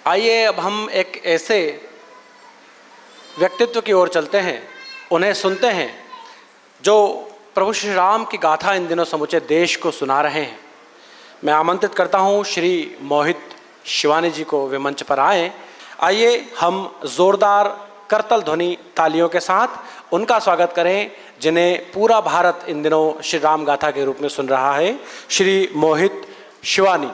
आइए अब हम एक ऐसे व्यक्तित्व की ओर चलते हैं, उन्हें सुनते हैं जो प्रभु श्री राम की गाथा इन दिनों समूचे देश को सुना रहे हैं। मैं आमंत्रित करता हूं श्री मोहित शिवानी जी को वे मंच पर आएँ। आइए हम जोरदार करतल ध्वनि तालियों के साथ उनका स्वागत करें जिन्हें पूरा भारत इन दिनों श्री राम गाथा के रूप में सुन रहा है। श्री मोहित शिवानी,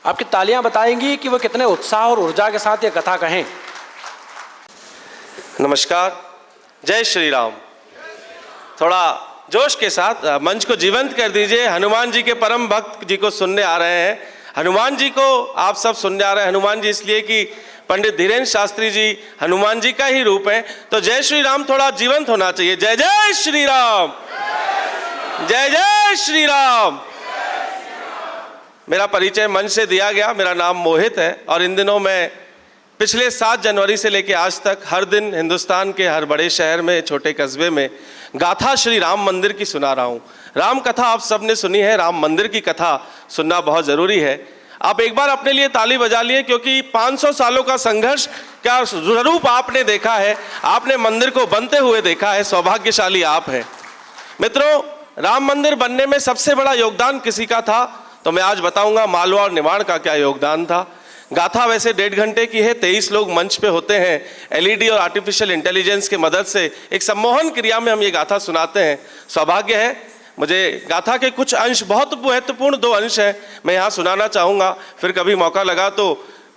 आपकी तालियां बताएंगी कि वो कितने उत्साह और ऊर्जा के साथ ये कथा कहें। नमस्कार, जय श्री राम। थोड़ा जोश के साथ मंच को जीवंत कर दीजिए। हनुमान जी के परम भक्त जी को सुनने आ रहे हैं। हनुमान जी को आप सब सुनने आ रहे हैं। हनुमान जी इसलिए कि पंडित धीरेन्द्र शास्त्री जी हनुमान जी का ही रूप है, तो जय श्री राम थोड़ा जीवंत होना चाहिए। जय जय श्री राम, जय जय श्री राम। मेरा परिचय मंच से दिया गया। मेरा नाम मोहित है और इन दिनों मैं पिछले 7 जनवरी से लेकर आज तक हर दिन हिंदुस्तान के हर बड़े शहर में, छोटे कस्बे में गाथा श्री राम मंदिर की सुना रहा हूँ। राम कथा आप सबने सुनी है, राम मंदिर की कथा सुनना बहुत ज़रूरी है। आप एक बार अपने लिए ताली बजा लिए, क्योंकि 500 सालों का संघर्ष का रूप आपने देखा है, आपने मंदिर को बनते हुए देखा है। सौभाग्यशाली आप हैं। मित्रों, राम मंदिर बनने में सबसे बड़ा योगदान किसी का था, तो मैं आज बताऊंगा मालवा और निमाड़ का क्या योगदान था। गाथा वैसे 1.5 घंटे की है। 23 लोग मंच पे होते हैं। एलईडी और आर्टिफिशियल इंटेलिजेंस की मदद से एक सम्मोहन क्रिया में हम ये गाथा सुनाते हैं। सौभाग्य है मुझे गाथा के कुछ अंश, बहुत महत्वपूर्ण 2 अंश हैं, मैं यहाँ सुनाना चाहूँगा। फिर कभी मौका लगा तो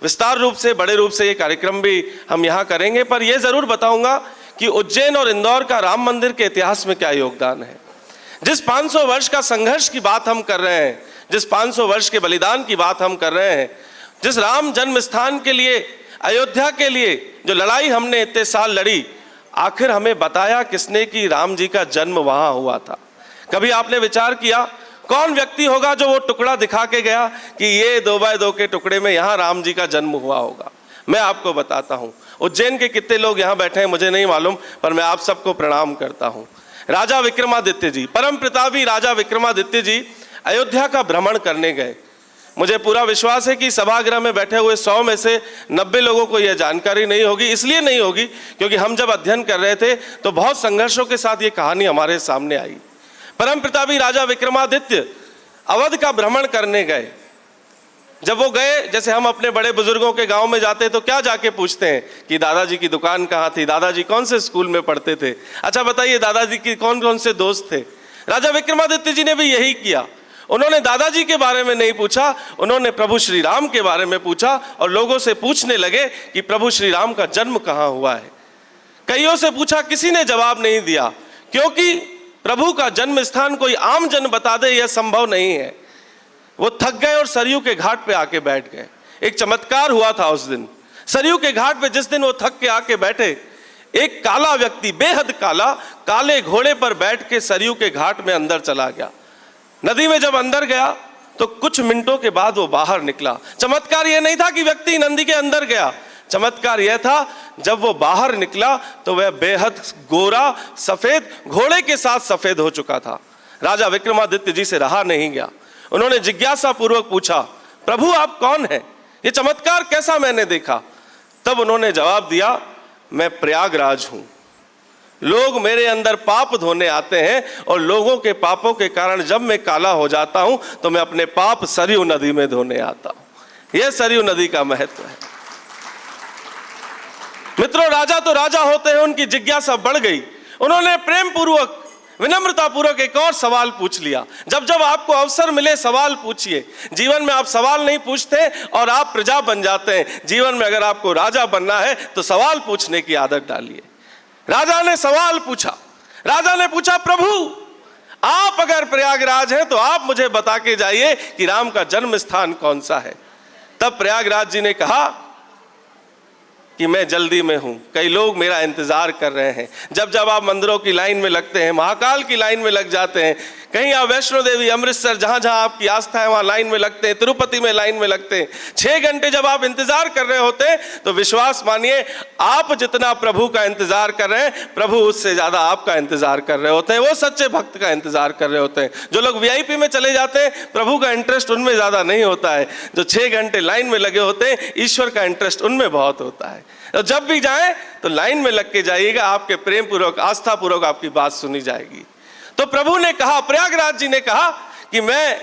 विस्तार रूप से, बड़े रूप से ये कार्यक्रम भी हम यहाँ करेंगे। पर यह ज़रूर बताऊँगा कि उज्जैन और इंदौर का राम मंदिर के इतिहास में क्या योगदान है। जिस 500 वर्ष का संघर्ष की बात हम कर रहे हैं, जिस 500 वर्ष के बलिदान की बात हम कर रहे हैं, जिस राम जन्म स्थान के लिए, अयोध्या के लिए जो लड़ाई हमने इतने साल लड़ी, आखिर हमें बताया किसने कि राम जी का जन्म वहाँ हुआ था। कभी आपने विचार किया कौन व्यक्ति होगा जो वो टुकड़ा दिखा के गया कि ये 2x2 के टुकड़े में यहाँ राम जी का जन्म हुआ होगा? मैं आपको बताता हूँ। उज्जैन के कितने लोग यहाँ बैठे हैं मुझे नहीं मालूम, पर मैं आप सबको प्रणाम करता हूँ। राजा विक्रमादित्य जी, परम प्रतापी राजा विक्रमादित्य जी अयोध्या का भ्रमण करने गए। मुझे पूरा विश्वास है कि सभागृह में बैठे हुए 100 में से 90 लोगों को यह जानकारी नहीं होगी। इसलिए नहीं होगी क्योंकि हम जब अध्ययन कर रहे थे तो बहुत संघर्षों के साथ ये कहानी हमारे सामने आई। परम प्रतापी राजा विक्रमादित्य अवध का भ्रमण करने गए। जब वो गए, जैसे हम अपने बड़े बुजुर्गों के गांव में जाते तो क्या जाके पूछते हैं कि दादाजी की दुकान कहाँ थी, दादाजी कौन से स्कूल में पढ़ते थे, अच्छा बताइए दादाजी की कौन कौन से दोस्त थे। राजा विक्रमादित्य जी ने भी यही किया। उन्होंने दादाजी के बारे में नहीं पूछा, उन्होंने प्रभु श्री राम के बारे में पूछा और लोगों से पूछने लगे कि प्रभु श्री राम का जन्म कहाँ हुआ है। कईयों से पूछा, किसी ने जवाब नहीं दिया, क्योंकि प्रभु का जन्म स्थान कोई आम जन बता दे यह संभव नहीं है। वो थक गए और सरयू के घाट पे आके बैठ गए। एक चमत्कार हुआ था उस दिन। सरयू के घाट पे जिस दिन वो थक के आके बैठे, एक काला व्यक्ति, बेहद काला, काले घोड़े पर बैठ के सरयू के घाट में अंदर चला गया। नदी में जब अंदर गया तो कुछ मिनटों के बाद वो बाहर निकला। चमत्कार यह नहीं था कि व्यक्ति नदी के अंदर गया, चमत्कार यह था जब वो बाहर निकला तो वह बेहद गोरा, सफेद, घोड़े के साथ सफेद हो चुका था। राजा विक्रमादित्य जी से रहा नहीं गया। उन्होंने जिज्ञासा पूर्वक पूछा, प्रभु आप कौन हैं? ये चमत्कार कैसा मैंने देखा? तब उन्होंने जवाब दिया, मैं प्रयागराज हूं। लोग मेरे अंदर पाप धोने आते हैं और लोगों के पापों के कारण जब मैं काला हो जाता हूं तो मैं अपने पाप सरयू नदी में धोने आता हूं। यह सरयू नदी का महत्व है। मित्रों, राजा तो राजा होते हैं, उनकी जिज्ञासा बढ़ गई। उन्होंने प्रेम पूर्वक, विनम्रता पूर्वक एक और सवाल पूछ लिया। जब जब आपको अवसर मिले सवाल पूछिए। जीवन में आप सवाल नहीं पूछते और आप प्रजा बन जाते हैं। जीवन में अगर आपको राजा बनना है तो सवाल पूछने की आदत डालिए। राजा ने सवाल पूछा। राजा ने पूछा, प्रभु आप अगर प्रयागराज हैं तो आप मुझे बता के जाइए कि राम का जन्म स्थान कौन सा है। तब प्रयागराज जी ने कहा कि मैं जल्दी में हूं, कई लोग मेरा इंतजार कर रहे हैं। जब जब आप मंदिरों की लाइन में लगते हैं, महाकाल की लाइन में लग जाते हैं, कहीं आप वैष्णो देवी, अमृतसर, जहाँ जहाँ आपकी आस्था है वहाँ लाइन में लगते हैं, तिरुपति में लाइन में लगते हैं। 6 घंटे जब आप इंतजार कर रहे होते हैं तो विश्वास मानिए, आप जितना प्रभु का इंतजार कर रहे हैं, प्रभु उससे ज्यादा आपका इंतजार कर रहे होते हैं। वो सच्चे भक्त का इंतजार कर रहे होते हैं। जो लोग वीआईपी में चले जाते हैं, प्रभु का इंटरेस्ट उनमें ज्यादा नहीं होता है। जो 6 घंटे लाइन में लगे होते हैं, ईश्वर का इंटरेस्ट उनमें बहुत होता है। तो जब भी जाएं तो लाइन में लग के जाइएगा, आपके प्रेम पूर्वक, आस्था पूर्वक आपकी बात सुनी जाएगी। तो प्रभु ने कहा, प्रयागराज जी ने कहा कि मैं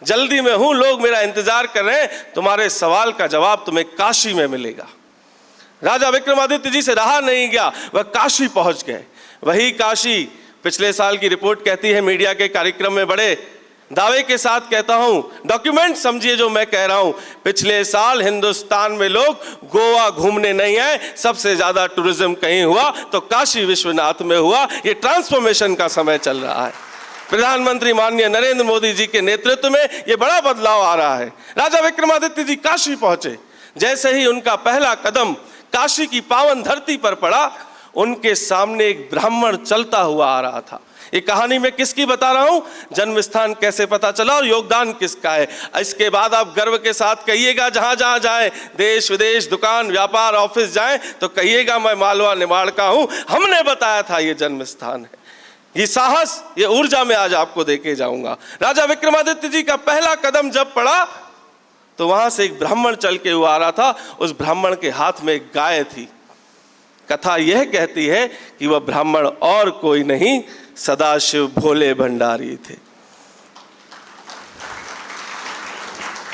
जल्दी में हूं, लोग मेरा इंतजार कर रहे हैं, तुम्हारे सवाल का जवाब तुम्हें काशी में मिलेगा। राजा विक्रमादित्य जी से रहा नहीं गया, वह काशी पहुंच गए। वही काशी, पिछले साल की रिपोर्ट कहती है, मीडिया के कार्यक्रम में बड़े दावे के साथ कहता हूं, डॉक्यूमेंट समझिए जो मैं कह रहा हूं, पिछले साल हिंदुस्तान में लोग गोवा घूमने नहीं आए, सबसे ज्यादा टूरिज्म कहीं हुआ तो काशी विश्वनाथ में हुआ। ये ट्रांसफॉर्मेशन का समय चल रहा है। प्रधानमंत्री माननीय नरेंद्र मोदी जी के नेतृत्व में ये बड़ा बदलाव आ रहा है। राजा विक्रमादित्य जी काशी पहुंचे। जैसे ही उनका पहला कदम काशी की पावन धरती पर पड़ा, उनके सामने एक ब्राह्मण चलता हुआ आ रहा था। ये कहानी मैं किसकी बता रहा हूं, जन्म स्थान कैसे पता चला और योगदान किसका है, इसके बाद आप गर्व के साथ कहिएगा, जहां जहां जाए, देश विदेश, दुकान, व्यापार, ऑफिस जाएं तो कहिएगा मैं मालवा निमाड़ का हूं, हमने बताया था ये जन्म स्थान है। ये साहस, ये ऊर्जा में आज आपको देके जाऊंगा। राजा विक्रमादित्य जी का पहला कदम जब पड़ा तो वहां से एक ब्राह्मण चल के हुआ आ रहा था। उस ब्राह्मण के हाथ में एक गाय थी। कथा यह कहती है कि वह ब्राह्मण और कोई नहीं, सदाशिव भोले भंडारी थे।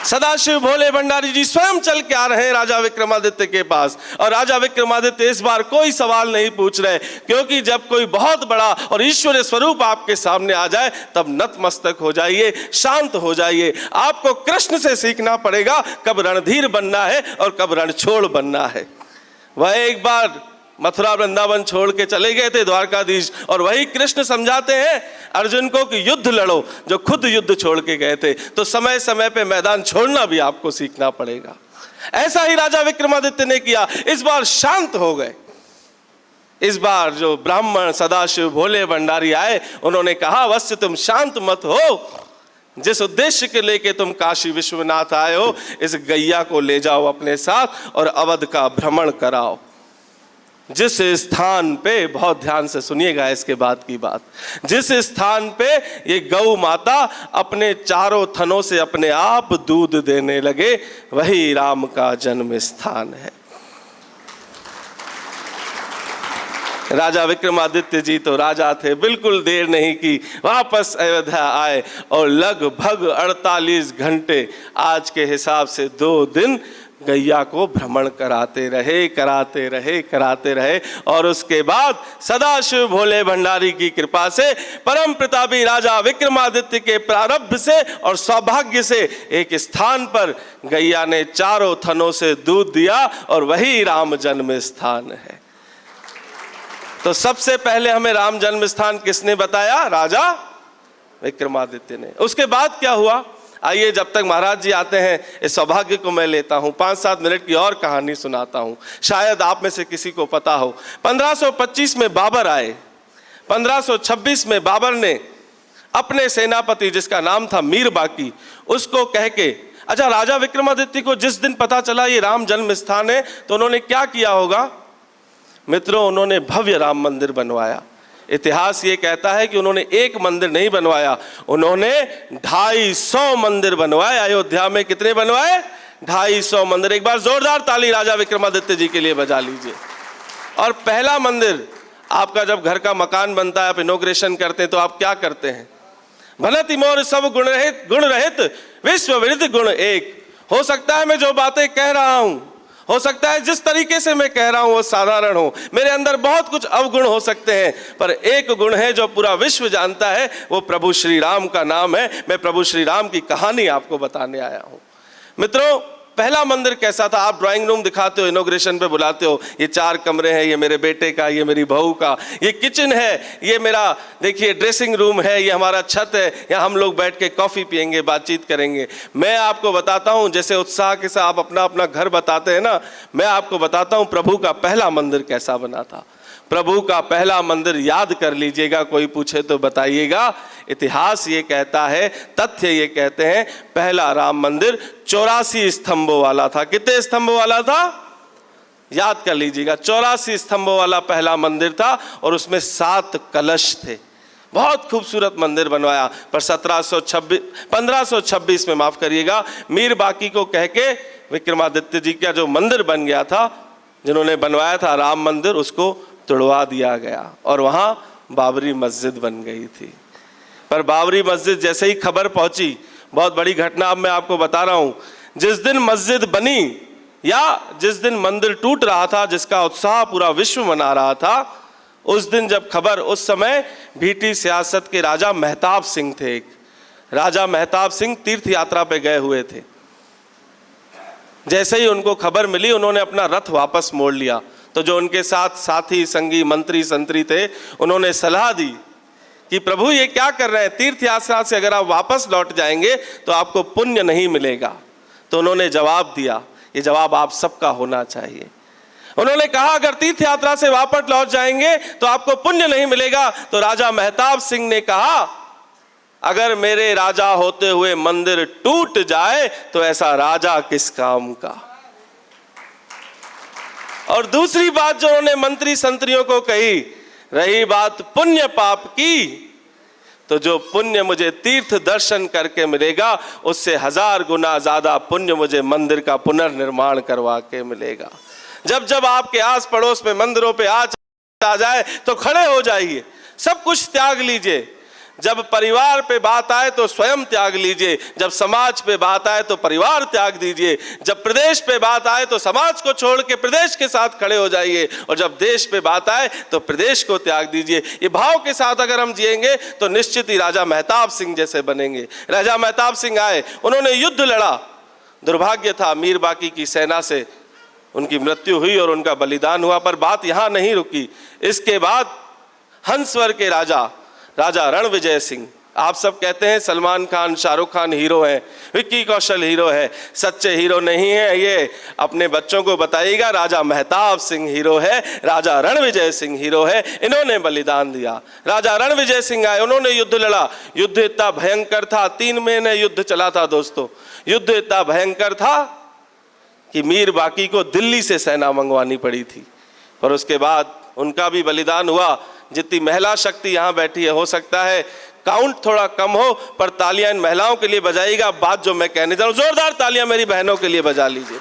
सदाशिव भोले भंडारी जी स्वयं चल के आ रहे हैं राजा विक्रमादित्य के पास। और राजा विक्रमादित्य इस बार कोई सवाल नहीं पूछ रहे, क्योंकि जब कोई बहुत बड़ा और ईश्वरीय स्वरूप आपके सामने आ जाए तब नतमस्तक हो जाइए, शांत हो जाइए। आपको कृष्ण से सीखना पड़ेगा कब रणधीर बनना है और कब रणछोड़ बनना है। वह एक बार मथुरा वृंदावन छोड़ के चले गए थे द्वारकाधीश, और वही कृष्ण समझाते हैं अर्जुन को कि युद्ध लड़ो, जो खुद युद्ध छोड़ के गए थे। तो समय समय पे मैदान छोड़ना भी आपको सीखना पड़ेगा। ऐसा ही राजा विक्रमादित्य ने किया। इस बार शांत हो गए। इस बार जो ब्राह्मण सदाशिव भोले भंडारी आए, उन्होंने कहा, अवश्य तुम शांत मत हो। जिस उद्देश्य के लेके तुम काशी विश्वनाथ आए हो, इस गैया को ले जाओ अपने साथ और अवध का भ्रमण कराओ। जिस स्थान पे, बहुत ध्यान से सुनिएगा इसके बाद की बात, जिस स्थान पे ये गौ माता अपने चारों थनों से अपने आप दूध देने लगे, वही राम का जन्म स्थान है। राजा विक्रमादित्य जी तो राजा थे, बिल्कुल देर नहीं की, वापस अयोध्या आए और लगभग 48 घंटे, आज के हिसाब से 2 दिन गैया को भ्रमण कराते रहे। और उसके बाद सदाशिव भोले भंडारी की कृपा से, परम प्रतापी राजा विक्रमादित्य के प्रारब्ध से और सौभाग्य से एक स्थान पर गैया ने चारों थनों से दूध दिया, और वही राम जन्म स्थान है। तो सबसे पहले हमें राम जन्म स्थान किसने बताया? राजा विक्रमादित्य ने। उसके बाद क्या हुआ, आइए जब तक महाराज जी आते हैं इस सौभाग्य को मैं लेता हूं, 5-7 मिनट की और कहानी सुनाता हूं, शायद आप में से किसी को पता हो। 1525 में बाबर आए। 1526 में बाबर ने अपने सेनापति, जिसका नाम था मीर बाकी, उसको कह के, अच्छा, राजा विक्रमादित्य को जिस दिन पता चला ये राम जन्म स्थान है, तो उन्होंने क्या किया होगा मित्रों? उन्होंने भव्य राम मंदिर बनवाया। इतिहास ये कहता है कि उन्होंने एक मंदिर नहीं बनवाया, उन्होंने 250 मंदिर बनवाए। अयोध्या में कितने बनवाए? 250 मंदिर। एक बार जोरदार ताली राजा विक्रमादित्य जी के लिए बजा लीजिए। और पहला मंदिर, आपका जब घर का मकान बनता है, आप इनॉग्रेशन करते हैं, तो आप क्या करते हैं? भनति मोर सब गुण रहित विश्व विदित गुण एक। हो सकता है मैं जो बातें कह रहा हूं, हो सकता है जिस तरीके से मैं कह रहा हूं वो साधारण हो, मेरे अंदर बहुत कुछ अवगुण हो सकते हैं, पर एक गुण है जो पूरा विश्व जानता है, वो प्रभु श्री राम का नाम है। मैं प्रभु श्री राम की कहानी आपको बताने आया हूं। मित्रों, पहला मंदिर कैसा था? आप ड्राइंग रूम दिखाते हो, इनॉग्रेशन पे बुलाते हो, ये 4 कमरे हैं, ये मेरे बेटे का, ये मेरी बहू का, ये किचन है, ये मेरा देखिए ड्रेसिंग रूम है, ये हमारा छत है, यहाँ हम लोग बैठ के कॉफ़ी पियेंगे, बातचीत करेंगे। मैं आपको बताता हूँ, जैसे उत्साह के साथ आप अपना अपना घर बताते हैं ना, मैं आपको बताता हूँ प्रभु का पहला मंदिर कैसा बना था। प्रभु का पहला मंदिर याद कर लीजिएगा, कोई पूछे तो बताइएगा। इतिहास ये कहता है, तथ्य ये कहते हैं, पहला राम मंदिर 84 स्तंभों वाला था। कितने स्तंभों वाला था? याद कर लीजिएगा, 84 स्तंभों वाला पहला मंदिर था और उसमें 7 कलश थे। बहुत खूबसूरत मंदिर बनवाया। पर 1526 में, माफ करिएगा, मीर बाकी को कह के विक्रमादित्य जी का जो मंदिर बन गया था, जिन्होंने बनवाया था राम मंदिर, उसको तोड़वा दिया गया और वहां बाबरी मस्जिद बन गई थी। पर बाबरी मस्जिद जैसे ही खबर पहुंची, बहुत बड़ी घटना अब मैं आपको बता रहा हूं, जिस दिन मस्जिद बनी या जिस दिन मंदिर टूट रहा था, जिसका उत्साह पूरा विश्व मना रहा था, उस दिन जब खबर, उस समय भीटी सियासत के राजा मेहताब सिंह थे। एक राजा मेहताब सिंह तीर्थ यात्रा पे गए हुए थे। जैसे ही उनको खबर मिली, उन्होंने अपना रथ वापस मोड़ लिया। तो जो उनके साथ साथी, संगी, मंत्री, संतरी थे, उन्होंने सलाह दी कि प्रभु ये क्या कर रहे हैं, तीर्थ यात्रा से अगर आप वापस लौट जाएंगे तो आपको पुण्य नहीं मिलेगा। तो उन्होंने जवाब दिया, ये जवाब आप सबका होना चाहिए। उन्होंने कहा अगर तीर्थ यात्रा से वापस लौट जाएंगे तो आपको पुण्य नहीं मिलेगा। तो राजा मेहताब सिंह ने कहा अगर मेरे राजा होते हुए मंदिर टूट जाए तो ऐसा राजा किस काम का। और दूसरी बात जो उन्होंने मंत्री संतरियों को कही, रही बात पुण्य पाप की, तो जो पुण्य मुझे तीर्थ दर्शन करके मिलेगा, उससे 1000 गुना ज्यादा पुण्य मुझे मंदिर का पुनर्निर्माण करवा के मिलेगा। जब जब आपके आस पड़ोस में मंदिरों पे आ जाए तो खड़े हो जाइए, सब कुछ त्याग लीजिए। जब परिवार पे बात आए तो स्वयं त्याग लीजिए, जब समाज पे बात आए तो परिवार त्याग दीजिए, जब प्रदेश पे बात आए तो समाज को छोड़ के प्रदेश के साथ खड़े हो जाइए, और जब देश पे बात आए तो प्रदेश को त्याग दीजिए। ये भाव के साथ अगर हम जिएंगे तो निश्चित ही राजा मेहताब सिंह जैसे बनेंगे। राजा मेहताब सिंह आए, उन्होंने युद्ध लड़ा। दुर्भाग्य था, मीर बाकी की सेना से उनकी मृत्यु हुई और उनका बलिदान हुआ। पर बात यहां नहीं रुकी। इसके बाद हंसवर के राजा रणविजय सिंह, आप सब कहते हैं सलमान खान, शाहरुख खान हीरो हैं, विक्की कौशल हीरो है, सच्चे हीरो नहीं है। ये अपने बच्चों को बताइएगा, राजा मेहताब सिंह हीरो है, राजा रणविजय सिंह हीरो है। इन्होंने बलिदान दिया। राजा रणविजय सिंह आए, उन्होंने युद्ध लड़ा। युद्ध इतना भयंकर था, 3 महीने युद्ध चला था दोस्तों। युद्ध इतना भयंकर था कि मीर बाकी को दिल्ली से सेना मंगवानी पड़ी थी। पर उसके बाद उनका भी बलिदान हुआ। जितनी महिला शक्ति यहाँ बैठी है, हो सकता है काउंट थोड़ा कम हो, पर तालियां इन महिलाओं के लिए बजाइएगा। बात जो मैं कहने जा रहा हूं, जोरदार तालियां मेरी बहनों के लिए बजा लीजिए।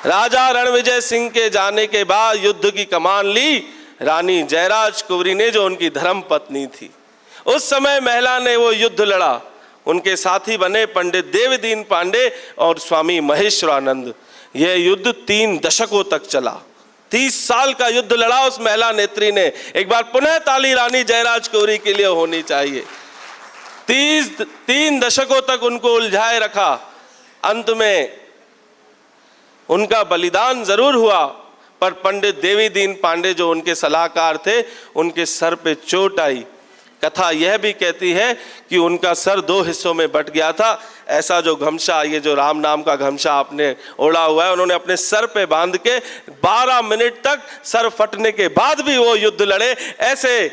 राजा रणविजय सिंह के जाने के बाद युद्ध की कमान ली रानी जयराज कुंवरी ने, जो उनकी धर्म पत्नी थी। उस समय महिला ने वो युद्ध लड़ा। उनके साथी बने पंडित देवदीन पांडे और स्वामी महेश्वरानंद। यह युद्ध 3 दशकों तक चला। 30 साल का युद्ध लड़ा उस महिला नेत्री ने। एक बार पुनः ताली रानी जयराज कुंवरी के लिए होनी चाहिए। 3 दशकों तक उनको उलझाए रखा। अंत में उनका बलिदान जरूर हुआ, पर पंडित देवीदीन पांडे जो उनके सलाहकार थे, उनके सर पे चोट आई। कथा यह भी कहती है कि उनका सर 2 हिस्सों में बट गया था। ऐसा जो गमछा, ये जो राम नाम का गमछा आपने ओढ़ा हुआ है, उन्होंने अपने सर पे बांध के 12 मिनट तक सर फटने के बाद भी वो युद्ध लड़े। ऐसे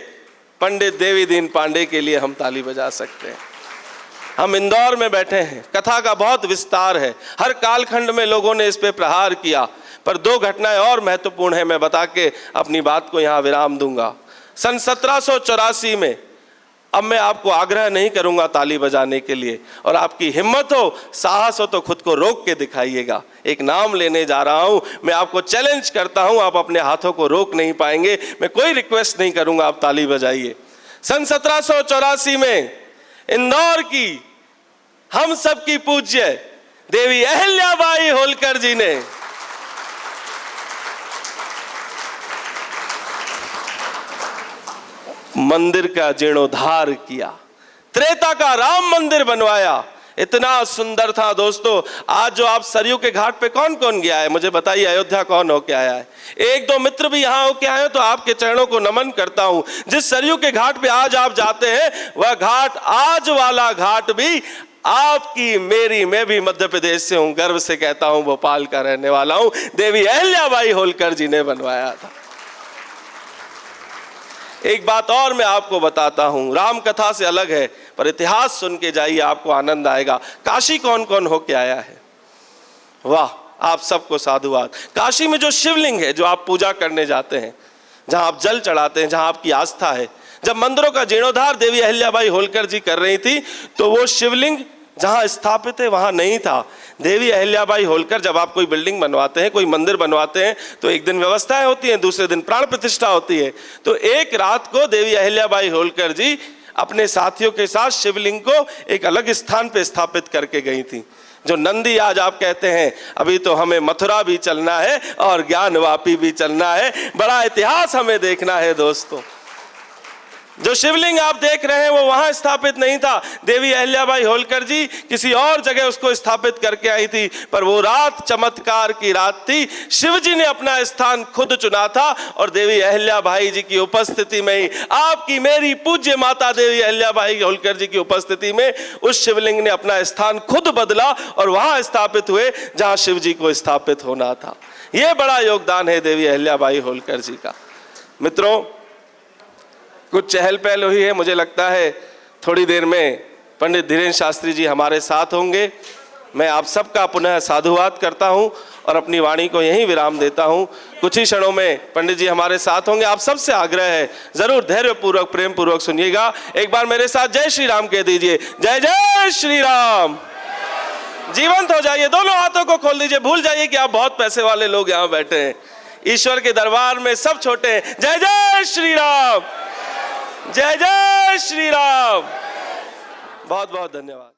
पंडित देवीदीन पांडे के लिए हम ताली बजा सकते हैं। हम इंदौर में बैठे हैं, कथा का बहुत विस्तार है, हर कालखंड में लोगों ने इस पे प्रहार किया। पर 2 घटनाएं और महत्वपूर्ण है, मैं बता के अपनी बात को यहाँ विराम दूंगा। सन 1784 में, अब मैं आपको आग्रह नहीं करूंगा ताली बजाने के लिए, और आपकी हिम्मत हो, साहस हो तो खुद को रोक के दिखाइएगा। एक नाम लेने जा रहा हूं, मैं आपको चैलेंज करता हूं, आप अपने हाथों को रोक नहीं पाएंगे। मैं कोई रिक्वेस्ट नहीं करूंगा, आप ताली बजाइए। सन 1784 में इंदौर की हम सब की पूज्य देवी अहिल्याबाई होलकर जी ने मंदिर का जीर्णोद्धार किया, त्रेता का राम मंदिर बनवाया। इतना सुंदर था दोस्तों। आज जो आप सरयू के घाट पे कौन कौन गया है, मुझे बताइए, अयोध्या कौन होके आया है? 1-2 मित्र भी यहाँ होके आए हो तो आपके चरणों को नमन करता हूं। जिस सरयू के घाट पे आज आप जाते हैं, वह घाट, आज वाला घाट भी आपकी, मेरी, मैं भी मध्य प्रदेश से हूं, गर्व से कहता हूं, भोपाल का रहने वाला हूं, देवी अहिल्याबाई होलकर जी ने बनवाया था। एक बात और मैं आपको बताता हूँ, राम कथा से अलग है, पर इतिहास सुन के जाइए, आपको आनंद आएगा। काशी कौन कौन होके आया है? वाह, आप सबको साधुवाद। काशी में जो शिवलिंग है, जो आप पूजा करने जाते हैं, जहां आप जल चढ़ाते हैं, जहां आपकी आस्था है, जब मंदिरों का जीर्णोद्धार देवी अहिल्याबाई होलकर जी कर रही थी, तो वो शिवलिंग जहां स्थापित है वहां नहीं था। देवी अहिल्याबाई होलकर, जब आप कोई बिल्डिंग बनवाते हैं, कोई मंदिर बनवाते हैं, तो एक दिन व्यवस्थाएं होती हैं, दूसरे दिन प्राण प्रतिष्ठा होती है। तो एक रात को देवी अहिल्याबाई होलकर जी अपने साथियों के साथ शिवलिंग को एक अलग स्थान पे स्थापित करके गई थी। जो नंदी आज आप कहते हैं, अभी तो हमें मथुरा भी चलना है और ज्ञानवापी भी चलना है, बड़ा इतिहास हमें देखना है दोस्तों। जो शिवलिंग आप देख रहे हैं वो वहां स्थापित नहीं था, देवी अहिल्याबाई होलकर जी किसी और जगह उसको स्थापित करके आई थी। पर वो रात चमत्कार की रात थी, शिव जी ने अपना स्थान खुद चुना था और देवी अहिल्याबाई जी की उपस्थिति में ही, आपकी मेरी पूज्य माता देवी अहिल्याबाई होलकर जी की उपस्थिति में, उस शिवलिंग ने अपना स्थान खुद बदला और वहां स्थापित हुए जहां शिव जी को स्थापित होना था। यह बड़ा योगदान है देवी अहिल्याबाई होलकर जी का। मित्रों, कुछ चहल पहल हुई है, मुझे लगता है थोड़ी देर में पंडित धीरेन्द्र शास्त्री जी हमारे साथ होंगे। मैं आप सबका पुनः साधुवाद करता हूं और अपनी वाणी को यहीं विराम देता हूं। कुछ ही क्षणों में पंडित जी हमारे साथ होंगे। आप सबसे आग्रह है, जरूर धैर्यपूर्वक प्रेम पूर्वक सुनिएगा। एक बार मेरे साथ जय श्री राम कह दीजिए। जय जय श्री राम। जीवंत हो जाइए, दोनों हाथों को खोल दीजिए, भूल जाइए कि आप बहुत पैसे वाले लोग यहाँ बैठे हैं। ईश्वर के दरबार में सब छोटे हैं। जय जय श्री राम, जय जय श्री राम। बहुत बहुत धन्यवाद।